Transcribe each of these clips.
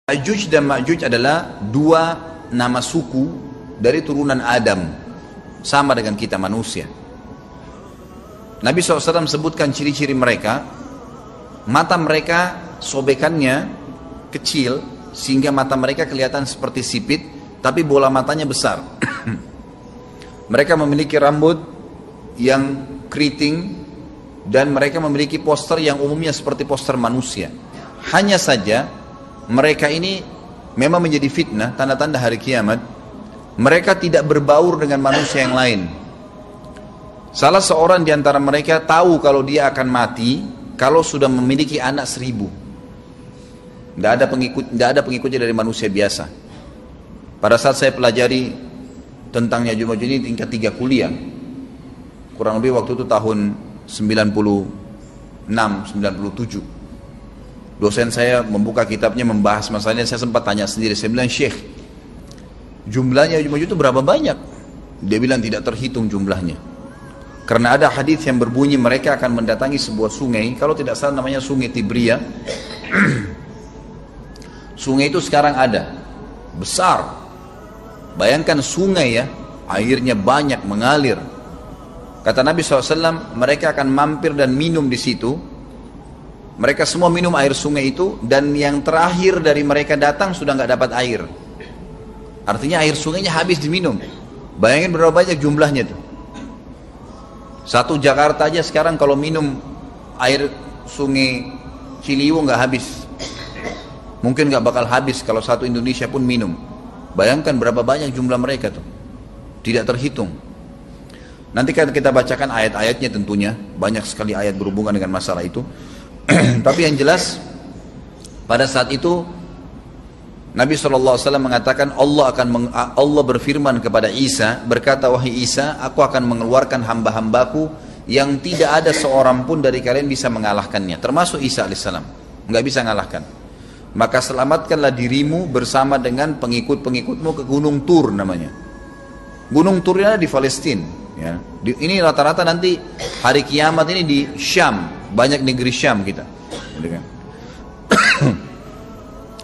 Ya'juj dan Ma'juj adalah dua nama suku dari turunan Adam, sama dengan kita manusia. Nabi SAW sebutkan ciri-ciri mereka. Mata mereka sobekannya kecil sehingga mata mereka kelihatan seperti sipit, tapi bola matanya besar. Mereka memiliki rambut yang keriting dan mereka memiliki poster yang umumnya seperti poster manusia. Hanya saja mereka ini memang menjadi fitnah, tanda-tanda hari kiamat. Mereka tidak berbaur dengan manusia yang lain. Salah seorang di antara mereka tahu kalau dia akan mati kalau sudah memiliki anak 1000. Tidak ada pengikutnya dari manusia biasa. Pada saat saya pelajari tentang Ya'juj Ma'juj ini tingkat 3 kuliah, kurang lebih waktu itu tahun 96, 97. Dosen saya membuka kitabnya membahas masalahnya. Saya sempat tanya sendiri, saya bilang, Syekh, jumlahnya Ya'juj Ma'juj itu berapa banyak? Dia bilang tidak terhitung jumlahnya. Karena ada hadis yang berbunyi mereka akan mendatangi sebuah sungai, kalau tidak salah namanya Sungai Tibria. Sungai itu sekarang ada, besar. Bayangkan sungai ya, airnya banyak mengalir. Kata Nabi SAW, mereka akan mampir dan minum di situ. Mereka semua minum air sungai itu, dan yang terakhir dari mereka datang sudah nggak dapat air. Artinya air sungainya habis diminum. Bayangin berapa banyak jumlahnya tuh. Satu Jakarta aja sekarang kalau minum air sungai Ciliwung nggak habis. Mungkin nggak bakal habis kalau satu Indonesia pun minum. Bayangkan berapa banyak jumlah mereka tuh. Tidak terhitung. Nanti kan kita bacakan ayat-ayatnya tentunya. Banyak sekali ayat berhubungan dengan masalah itu. Tapi yang jelas pada saat itu Nabi SAW mengatakan Allah berfirman kepada Isa, berkata, wahai Isa, aku akan mengeluarkan hamba-hambaku yang tidak ada seorang pun dari kalian bisa mengalahkannya, termasuk Isa alaihissalam, nggak bisa mengalahkan. Maka selamatkanlah dirimu bersama dengan pengikut-pengikutmu ke Gunung Tur namanya. Gunung Tur ini ada di Palestina ya. Ini rata-rata nanti hari kiamat ini di Syam, banyak negeri Syam kita.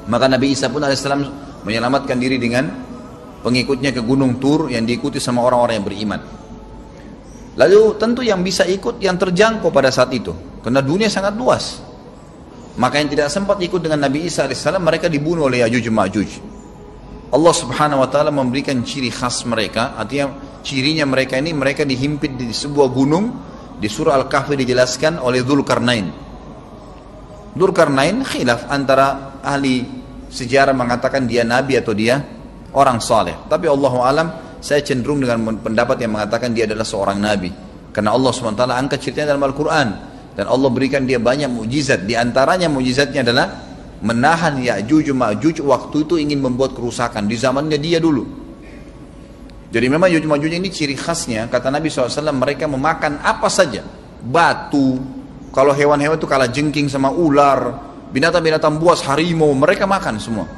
Maka Nabi Isa pun alaihissalam menyelamatkan diri dengan pengikutnya ke Gunung Tur yang diikuti sama orang-orang yang beriman. Lalu tentu yang bisa ikut yang terjangkau pada saat itu, karena dunia sangat luas. Maka yang tidak sempat ikut dengan Nabi Isa alaihissalam, mereka dibunuh oleh Ya'juj Ma'juj. Allah subhanahu wa ta'ala memberikan ciri khas mereka. Artinya cirinya mereka ini, mereka dihimpit di sebuah gunung. Di surah Al-Kahfi dijelaskan oleh Dzulkarnain. Dzulkarnain khilaf antara ahli sejarah mengatakan dia nabi atau dia orang saleh. Tapi Allahu alam, saya cenderung dengan pendapat yang mengatakan dia adalah seorang nabi. Karena Allah SWT angkat ceritanya dalam Al-Quran. Dan Allah berikan dia banyak mukjizat. Di antaranya mukjizatnya adalah menahan Ya'juj Ma'juj waktu itu ingin membuat kerusakan. Di zamannya dia dulu. Jadi memang Ya'juj Ma'juj ini ciri khasnya, kata Nabi SAW, mereka memakan apa saja. Batu, kalau hewan-hewan itu kalah jengking sama ular, binatang-binatang buas, harimau, mereka makan semua.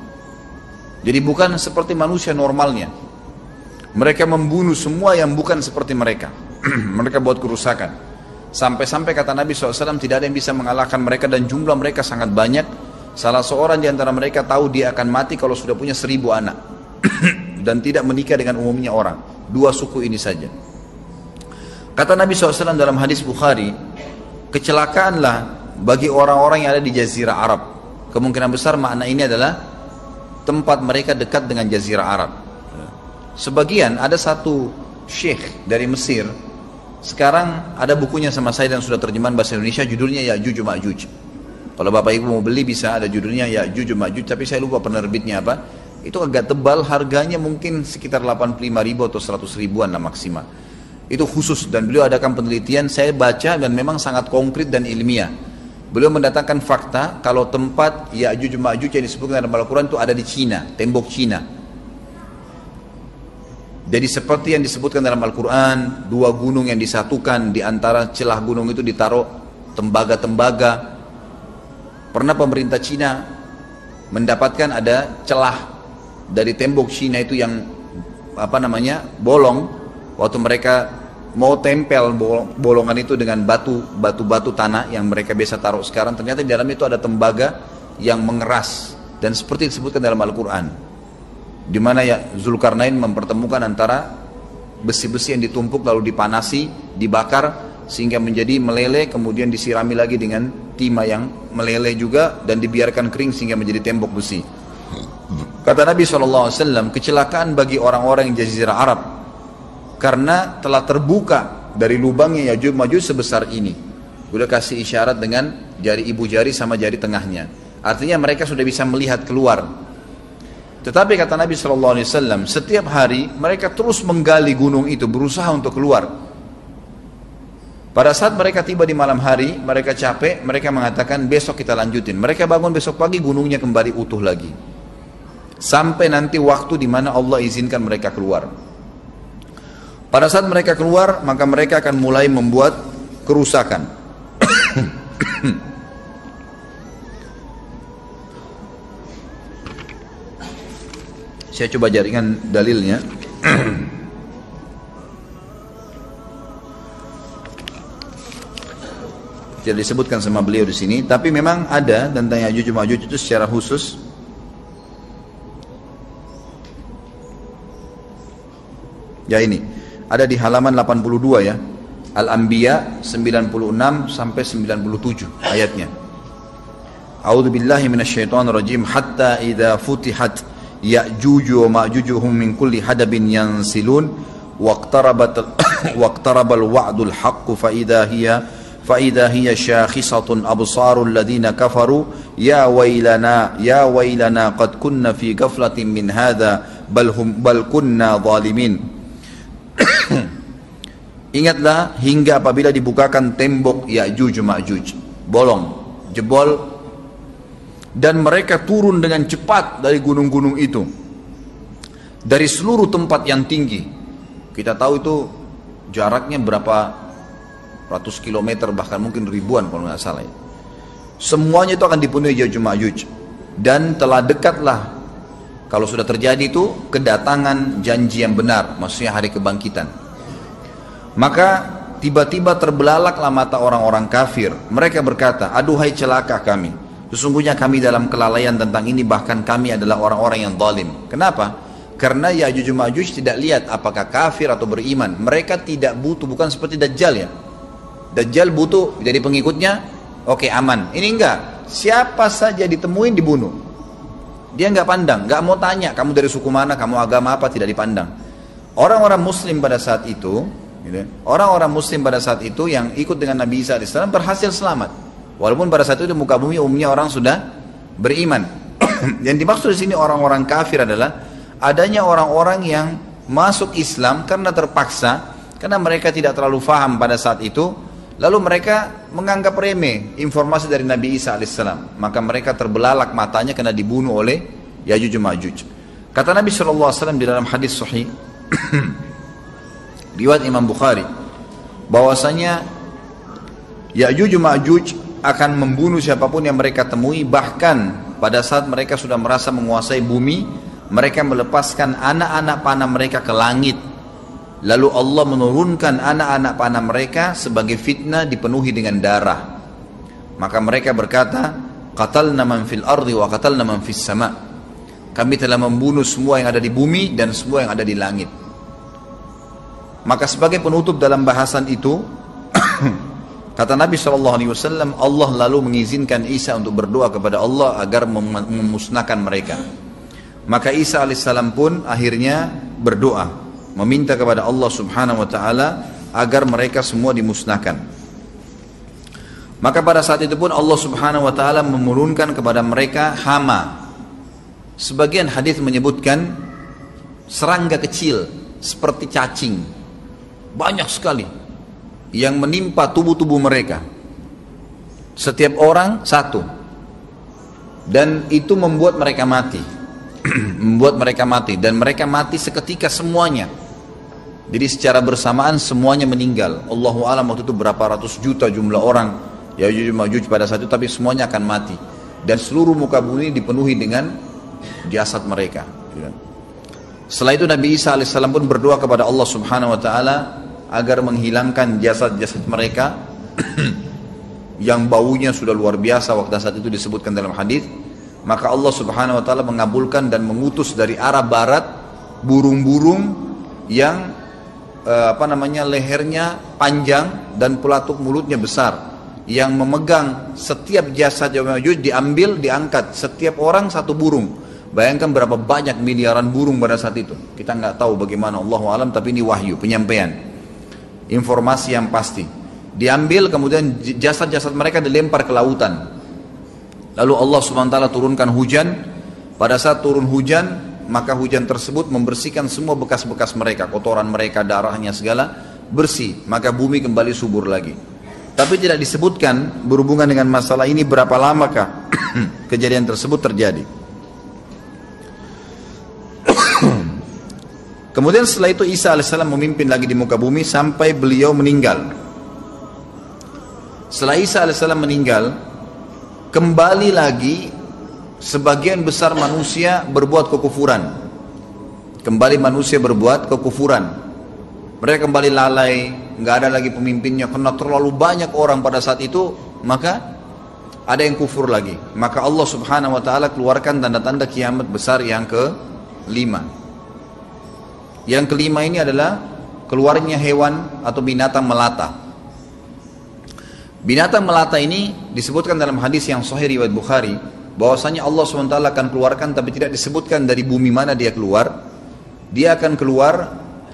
Jadi bukan seperti manusia normalnya. Mereka membunuh semua yang bukan seperti mereka. Mereka buat kerusakan. Sampai-sampai kata Nabi SAW, tidak ada yang bisa mengalahkan mereka dan jumlah mereka sangat banyak. Salah seorang di antara mereka tahu dia akan mati kalau sudah punya 1000 anak. Dan tidak menikah dengan umumnya orang. Dua suku ini saja. Kata Nabi SAW dalam hadis Bukhari, kecelakaanlah bagi orang-orang yang ada di Jazirah Arab. Kemungkinan besar makna ini adalah tempat mereka dekat dengan Jazirah Arab. Sebagian, ada satu syekh dari Mesir, sekarang ada bukunya sama saya dan sudah terjemahan bahasa Indonesia, judulnya Ya'juj Ma'juj. Kalau Bapak Ibu mau beli bisa, ada judulnya Ya'juj Ma'juj, tapi saya lupa penerbitnya apa. Itu agak tebal, harganya mungkin sekitar 85.000 atau 100 ribuan lah maksimal. Itu khusus, dan beliau adakan penelitian, saya baca dan memang sangat konkret dan ilmiah. Beliau mendatangkan fakta kalau tempat Ya'juj Ma'juj yang disebutkan dalam Al-Quran itu ada di Cina, tembok Cina. Jadi seperti yang disebutkan dalam Al-Quran, dua gunung yang disatukan, di antara celah gunung itu ditaruh tembaga-tembaga. Pernah pemerintah Cina mendapatkan ada celah dari tembok Cina itu yang bolong, waktu mereka mau tempel bolongan itu dengan batu tanah yang mereka biasa taruh sekarang, ternyata di dalam itu ada tembaga yang mengeras Dan seperti disebutkan dalam Al-Quran, di mana ya Zulkarnain mempertemukan antara besi-besi yang ditumpuk lalu dipanasi, dibakar sehingga menjadi meleleh, kemudian disirami lagi dengan timah yang meleleh juga dan dibiarkan kering sehingga menjadi tembok besi. Kata Nabi SAW, kecelakaan bagi orang-orang yang Jazirah Arab karena telah terbuka dari lubangnya Ya'juj Ma'juj sebesar ini. Udah kasih isyarat dengan jari ibu jari sama jari tengahnya. Artinya mereka sudah bisa melihat keluar. Tetapi kata Nabi SAW, setiap hari mereka terus menggali gunung itu, berusaha untuk keluar. Pada saat mereka tiba di malam hari, mereka capek, mereka mengatakan besok kita lanjutin. Mereka bangun besok pagi, gunungnya kembali utuh lagi. Sampai nanti waktu di mana Allah izinkan mereka keluar. Pada saat mereka keluar, maka mereka akan mulai membuat kerusakan. Saya coba jaringan dalilnya. Tidak disebutkan sama beliau di sini, tapi memang ada tentang Ya'juj Ma'juj itu secara khusus. Ya ini, ada di halaman 82 ya. Al-Anbiya 96 sampai 97 ayatnya. A'udzu billahi minasyaitonir rajim hatta idza futihat Ya'juj wa Ma'jujuhum min kulli hadabin yansilun waqtarabal wa'dul haqq fa idza hiya syakhisatun absarul ladina kafaru ya wailana qad kunna fi ghaflatin min hadza bal kunna zalimin. Ingatlah hingga apabila dibukakan tembok Ya'juj Ma'juj, bolong, jebol, dan mereka turun dengan cepat dari gunung-gunung itu, dari seluruh tempat yang tinggi. Kita tahu itu jaraknya berapa ratus kilometer, bahkan mungkin ribuan kalau nggak salah ya. Semuanya itu akan dipenuhi Ya'juj Ma'juj, dan telah dekatlah, kalau sudah terjadi itu, kedatangan janji yang benar, maksudnya hari kebangkitan. Maka tiba-tiba terbelalaklah mata orang-orang kafir. Mereka berkata, aduhai celaka kami, sesungguhnya kami dalam kelalaian tentang ini, bahkan kami adalah orang-orang yang zalim. Kenapa? Karena Ya'juj Ma'juj tidak lihat apakah kafir atau beriman. Mereka tidak butuh, bukan seperti Dajjal ya. Dajjal butuh jadi pengikutnya, oke, aman. Ini enggak, siapa saja ditemuin dibunuh. Dia enggak pandang, enggak mau tanya kamu dari suku mana, kamu agama apa, tidak dipandang. Orang-orang muslim pada saat itu, orang-orang muslim pada saat itu yang ikut dengan Nabi Isa AS berhasil selamat. Walaupun pada saat itu di muka bumi umumnya orang sudah beriman. Yang dimaksud di sini orang-orang kafir adalah adanya orang-orang yang masuk Islam karena terpaksa, karena mereka tidak terlalu faham pada saat itu, lalu mereka menganggap remeh informasi dari Nabi Isa AS. Maka mereka terbelalak matanya karena dibunuh oleh Ya'juj Ma'juj. Kata Nabi SAW di dalam hadis sahih riwayat Imam Bukhari, bahwasanya Ya'juj Ma'juj akan membunuh siapapun yang mereka temui. Bahkan pada saat mereka sudah merasa menguasai bumi, mereka melepaskan anak-anak panah mereka ke langit, lalu Allah menurunkan anak-anak panah mereka sebagai fitnah dipenuhi dengan darah. Maka mereka berkata, qatalna man fil ardi wa qatalna man fis sama', kami telah membunuh semua yang ada di bumi dan semua yang ada di langit. Maka sebagai penutup dalam bahasan itu, kata Nabi SAW, Allah lalu mengizinkan Isa untuk berdoa kepada Allah agar memusnahkan mereka. Maka Isa AS pun akhirnya berdoa, meminta kepada Allah Subhanahu Wa Taala agar mereka semua dimusnahkan. Maka pada saat itu pun Allah Subhanahu Wa Taala menurunkan kepada mereka hama. Sebagian hadis menyebutkan serangga kecil seperti cacing, banyak sekali yang menimpa tubuh-tubuh mereka. Setiap orang satu, dan itu membuat mereka mati. Membuat mereka mati, dan mereka mati seketika semuanya. Jadi secara bersamaan semuanya meninggal. Allahu a'lam waktu itu berapa ratus juta jumlah orang Ya'juj Ma'juj pada saat itu, tapi semuanya akan mati. Dan seluruh muka bumi dipenuhi dengan jasad mereka. Setelah itu Nabi Isa AS pun berdoa kepada Allah Subhanahu Wa Taala agar menghilangkan jasad-jasad mereka yang baunya sudah luar biasa waktu saat itu disebutkan dalam hadis. maka Allah subhanahu wa ta'ala mengabulkan dan mengutus dari arah barat burung-burung yang lehernya panjang dan pelatuk mulutnya besar, yang memegang setiap jasad Ya'juj diambil, diangkat, setiap orang satu burung. Bayangkan berapa banyak miliaran burung pada saat itu. Kita nggak tahu bagaimana, Allahu alam, tapi ini wahyu, penyampaian informasi yang pasti. Diambil, kemudian jasad-jasad mereka dilempar ke lautan. Lalu Allah subhanahu wa ta'ala turunkan hujan. Pada saat turun hujan, maka hujan tersebut membersihkan semua bekas-bekas mereka, kotoran mereka, darahnya segala bersih, maka bumi kembali subur lagi. Tapi tidak disebutkan berhubungan dengan masalah ini berapa lamakah kejadian tersebut terjadi. Kemudian setelah itu Isa alaihissalam memimpin lagi di muka bumi sampai beliau meninggal. Setelah Isa alaihissalam meninggal, kembali lagi sebagian besar manusia berbuat kekufuran. Kembali manusia berbuat kekufuran. Mereka kembali lalai, nggak ada lagi pemimpinnya karena terlalu banyak orang pada saat itu, maka ada yang kufur lagi. Maka Allah subhanahu wa ta'ala keluarkan tanda-tanda kiamat besar yang kelima. Yang kelima ini adalah keluarnya hewan atau binatang melata. Binatang melata ini disebutkan dalam hadis yang sahih riwayat Bukhari, bahwasanya Allah SWT akan keluarkan, tapi tidak disebutkan dari bumi mana dia keluar. Dia akan keluar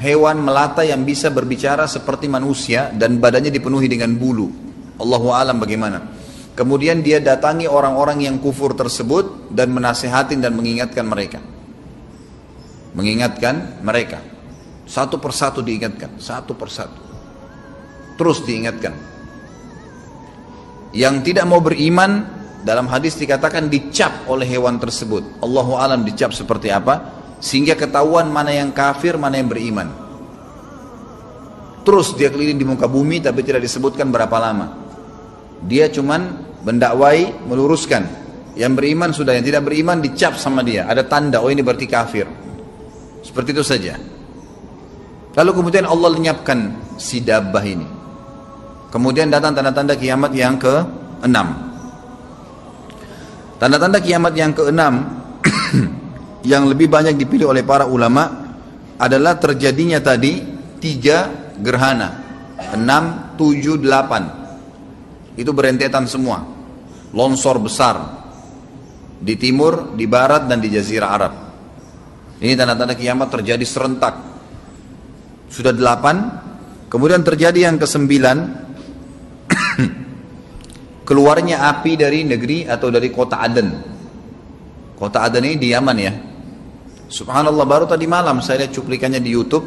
hewan melata yang bisa berbicara seperti manusia dan badannya dipenuhi dengan bulu. Allahu alam bagaimana. Kemudian dia datangi orang-orang yang kufur tersebut dan menasihatin dan mengingatkan mereka. Mengingatkan mereka. Satu persatu diingatkan, satu persatu. Terus diingatkan. Yang tidak mau beriman, dalam hadis dikatakan dicap oleh hewan tersebut. Allahu alam dicap seperti apa, sehingga ketahuan mana yang kafir, mana yang beriman. Terus dia keliling di muka bumi, tapi tidak disebutkan berapa lama. Dia cuman mendakwai, meluruskan. Yang beriman sudah, yang tidak beriman dicap sama dia. Ada tanda, oh ini berarti kafir. Seperti itu saja. Lalu kemudian Allah lenyapkan si dabbah ini. Kemudian datang tanda-tanda kiamat yang ke-6. Tanda-tanda kiamat yang ke-6 yang lebih banyak dipilih oleh para ulama adalah terjadinya tadi 3 gerhana. 6, 7, 8. Itu berentetan semua. Longsor besar di timur, di barat, dan di jazirah Arab. Ini tanda-tanda kiamat terjadi serentak. Sudah 8. Kemudian terjadi yang ke-9, keluarnya api dari negeri atau dari kota Aden. Kota Aden ini di Yaman ya. Subhanallah, baru tadi malam saya lihat cuplikannya di YouTube.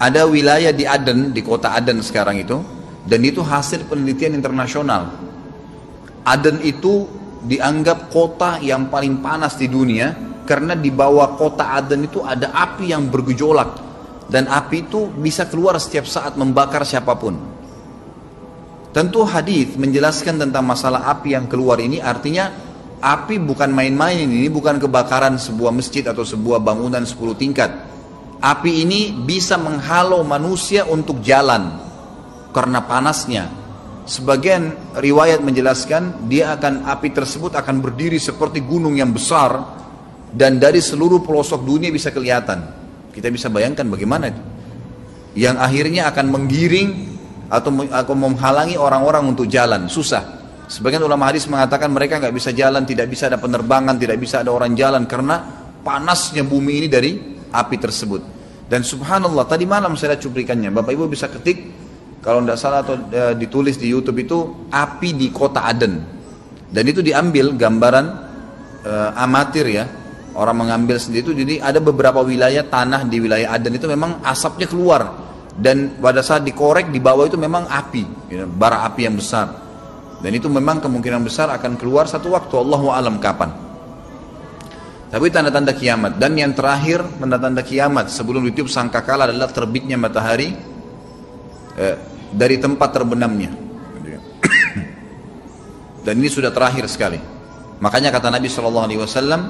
Ada wilayah di Aden, di kota Aden sekarang itu, dan itu hasil penelitian internasional. Aden itu dianggap kota yang paling panas di dunia karena di bawah kota Aden itu ada api yang bergejolak, dan api itu bisa keluar setiap saat membakar siapapun. Tentu hadis menjelaskan tentang masalah api yang keluar ini, artinya api bukan main-main, ini bukan kebakaran sebuah masjid atau sebuah bangunan 10 tingkat. Api ini bisa menghalau manusia untuk jalan karena panasnya. Sebagian riwayat menjelaskan api tersebut akan berdiri seperti gunung yang besar dan dari seluruh pelosok dunia bisa kelihatan. Kita bisa bayangkan bagaimana itu. Yang akhirnya akan menggiring atau menghalangi orang-orang untuk jalan, susah. Sebagian ulama hadis mengatakan mereka nggak bisa jalan, tidak bisa ada penerbangan, tidak bisa ada orang jalan karena panasnya bumi ini dari api tersebut. Dan subhanallah, tadi malam saya lihat cuplikannya, Bapak Ibu bisa ketik kalau tidak salah atau ditulis di YouTube itu api di kota Aden. Dan itu diambil gambaran amatir ya, orang mengambil sendiri itu. Jadi ada beberapa wilayah tanah di wilayah Aden itu memang asapnya keluar. Dan pada saat dikorek di bawah itu memang api, bara api yang besar. Dan itu memang kemungkinan besar akan keluar satu waktu, Allahu alam kapan. Tapi tanda-tanda kiamat. Dan yang terakhir tanda-tanda kiamat sebelum ditiup sangkakala adalah terbitnya matahari dari tempat terbenamnya. Dan ini sudah terakhir sekali. Makanya kata Nabi SAW,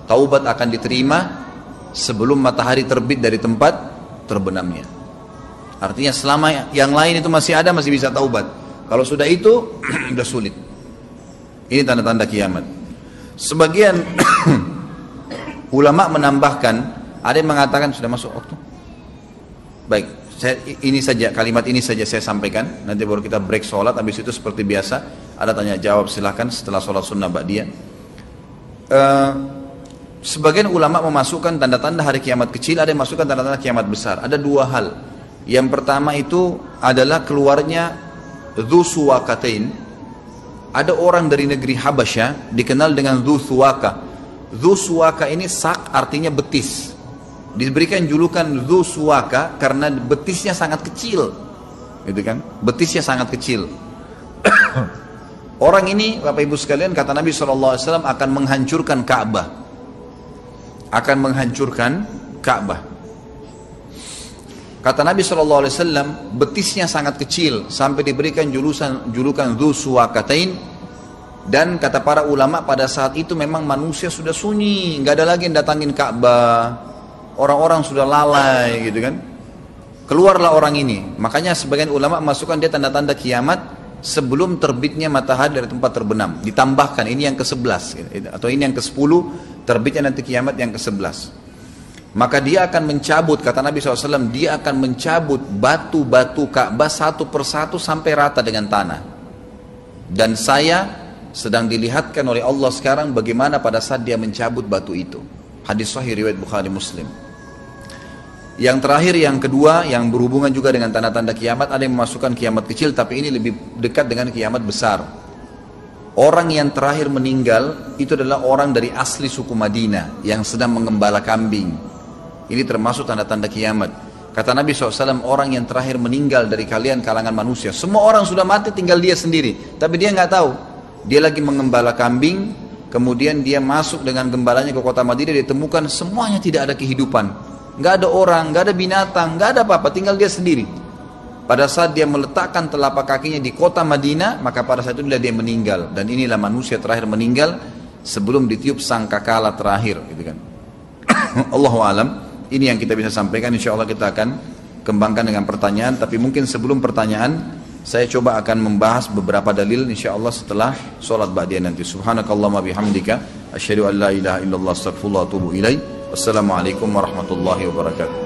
taubat akan diterima sebelum matahari terbit dari tempat terbenamnya. Artinya selama yang lain itu masih ada, masih bisa taubat. Kalau sudah itu, sudah sulit. Ini tanda-tanda kiamat. Sebagian ulama menambahkan, ada yang mengatakan sudah masuk waktu. Baik, ini saja, kalimat ini saja saya sampaikan. Nanti baru kita break sholat. Habis itu seperti biasa ada tanya jawab, silahkan setelah sholat sunnah ba'diyah. Sebagian ulama memasukkan tanda-tanda hari kiamat kecil, ada yang masukkan tanda-tanda kiamat besar. Ada dua hal. Yang pertama itu adalah keluarnya Dzu Suwakatain. Ada orang dari negeri Habasyah dikenal dengan Dzu Suwaka. Dzu Suwaka ini sak artinya betis. Diberikan julukan Dzu Suwaka karena betisnya sangat kecil, gitu kan? Betisnya sangat kecil. Orang ini, Bapak Ibu sekalian, kata Nabi SAW akan menghancurkan Ka'bah. Akan menghancurkan Ka'bah. Kata Nabi SAW, betisnya sangat kecil sampai diberikan julukan Dzu Suwakatain. Dan kata para ulama pada saat itu memang manusia sudah sunyi, nggak ada lagi yang datangin Ka'bah. Orang-orang sudah lalai, gitu kan. Keluarlah orang ini. Makanya sebagian ulama masukkan dia tanda-tanda kiamat sebelum terbitnya matahari dari tempat terbenam. Ditambahkan ini yang ke-11 atau ini yang ke-10, terbitnya nanti kiamat yang ke-11. Maka dia akan mencabut, kata Nabi SAW, dia akan mencabut batu-batu Ka'bah satu persatu sampai rata dengan tanah. Dan saya sedang dilihatkan oleh Allah sekarang bagaimana pada saat dia mencabut batu itu. Hadis sahih riwayat Bukhari Muslim. Yang terakhir, yang kedua, yang berhubungan juga dengan tanda-tanda kiamat, ada yang memasukkan kiamat kecil, tapi ini lebih dekat dengan kiamat besar. Orang yang terakhir meninggal itu adalah orang dari asli suku Madinah yang sedang mengembala kambing. Ini termasuk tanda-tanda kiamat. Kata Nabi SAW, orang yang terakhir meninggal dari kalian kalangan manusia. Semua orang sudah mati, tinggal dia sendiri. Tapi dia nggak tahu. Dia lagi mengembala kambing, kemudian dia masuk dengan gembalanya ke kota Madinah, ditemukan semuanya tidak ada kehidupan. Nggak ada orang, nggak ada binatang, nggak ada apa-apa, tinggal dia sendiri. Pada saat dia meletakkan telapak kakinya di kota Madinah, maka pada saat itu dia meninggal. Dan inilah manusia terakhir meninggal sebelum ditiup sangkakala terakhir, gitu kan. Allahu alam. Ini yang kita bisa sampaikan. Insya Allah kita akan kembangkan dengan pertanyaan. Tapi mungkin sebelum pertanyaan, saya coba akan membahas beberapa dalil insya Allah setelah sholat ba'diyah nanti. Subhanakallahumma bihamdika asyhadu an la ilaha illallah astaghfirullah wa atubu ilaih. Wassalamualaikum warahmatullahi wabarakatuh.